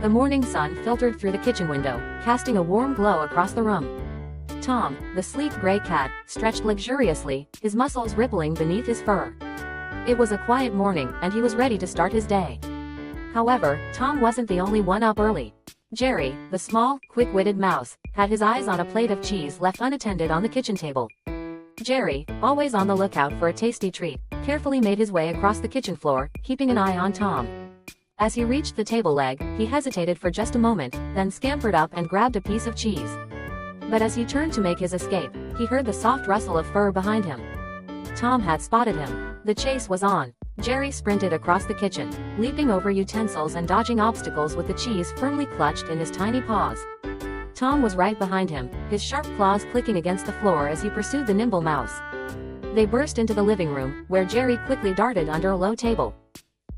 The morning sun filtered through the kitchen window, casting a warm glow across the room. Tom, the sleek gray cat, stretched luxuriously, his muscles rippling beneath his fur. It was a quiet morning, and he was ready to start his day. However, Tom wasn't the only one up early. Jerry, the small, quick-witted mouse, had his eyes on a plate of cheese left unattended on the kitchen table. Jerry, always on the lookout for a tasty treat, carefully made his way across the kitchen floor, keeping an eye on Tom. As he reached the table leg, he hesitated for just a moment, then scampered up and grabbed a piece of cheese. But as he turned to make his escape, he heard the soft rustle of fur behind him. Tom had spotted him. The chase was on. Jerry sprinted across the kitchen, leaping over utensils and dodging obstacles with the cheese firmly clutched in his tiny paws. Tom was right behind him, his sharp claws clicking against the floor as he pursued the nimble mouse. They burst into the living room, where Jerry quickly darted under a low table.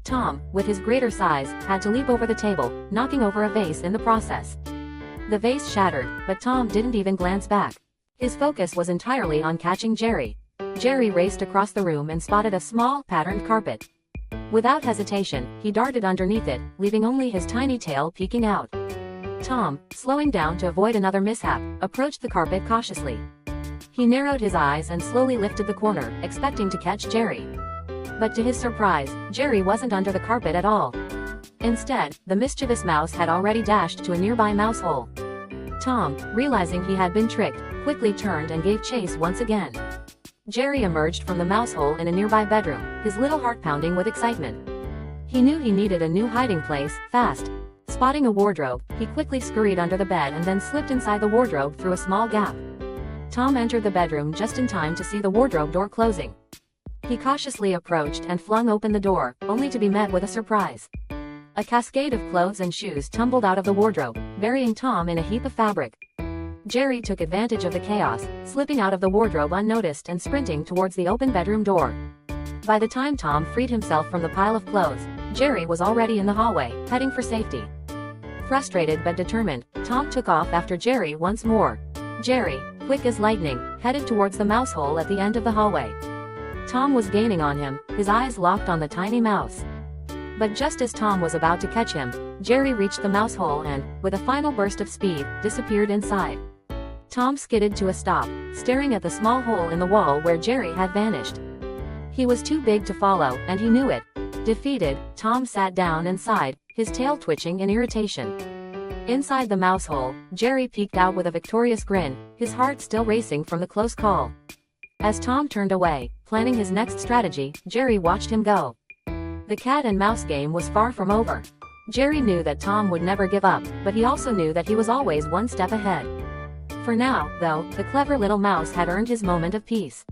Tom, with his greater size, had to leap over the table, knocking over a vase in the process. The vase shattered, but Tom didn't even glance back. His focus was entirely on catching Jerry. Jerry raced across the room and spotted a small, patterned carpet. Without hesitation, he darted underneath it, leaving only his tiny tail peeking out. Tom, slowing down to avoid another mishap, approached the carpet cautiously. He narrowed his eyes and slowly lifted the corner, expecting to catch Jerry. But to his surprise, Jerry wasn't under the carpet at all. Instead, the mischievous mouse had already dashed to a nearby mouse hole. Tom, realizing he had been tricked, quickly turned and gave chase once again. Jerry emerged from the mouse hole in a nearby bedroom, his little heart pounding with excitement. He knew he needed a new hiding place, fast. Spotting a wardrobe, he quickly scurried under the bed and then slipped inside the wardrobe through a small gap. Tom entered the bedroom just in time to see the wardrobe door closing. He cautiously approached and flung open the door, only to be met with a surprise. A cascade of clothes and shoes tumbled out of the wardrobe, burying Tom in a heap of fabric. Jerry took advantage of the chaos, slipping out of the wardrobe unnoticed and sprinting towards the open bedroom door. By the time Tom freed himself from the pile of clothes, Jerry was already in the hallway, heading for safety. Frustrated but determined, Tom took off after Jerry once more. Jerry, quick as lightning, headed towards the mouse hole at the end of the hallway. Tom was gaining on him, his eyes locked on the tiny mouse. But just as Tom was about to catch him, Jerry reached the mouse hole and, with a final burst of speed, disappeared inside. Tom skidded to a stop, staring at the small hole in the wall where Jerry had vanished. He was too big to follow, and he knew it. Defeated, Tom sat down and sighed, his tail twitching in irritation. Inside the mouse hole, Jerry peeked out with a victorious grin, his heart still racing from the close call. As Tom turned away, planning his next strategy, Jerry watched him go. The cat and mouse game was far from over. Jerry knew that Tom would never give up, but he also knew that he was always one step ahead. For now, though, the clever little mouse had earned his moment of peace.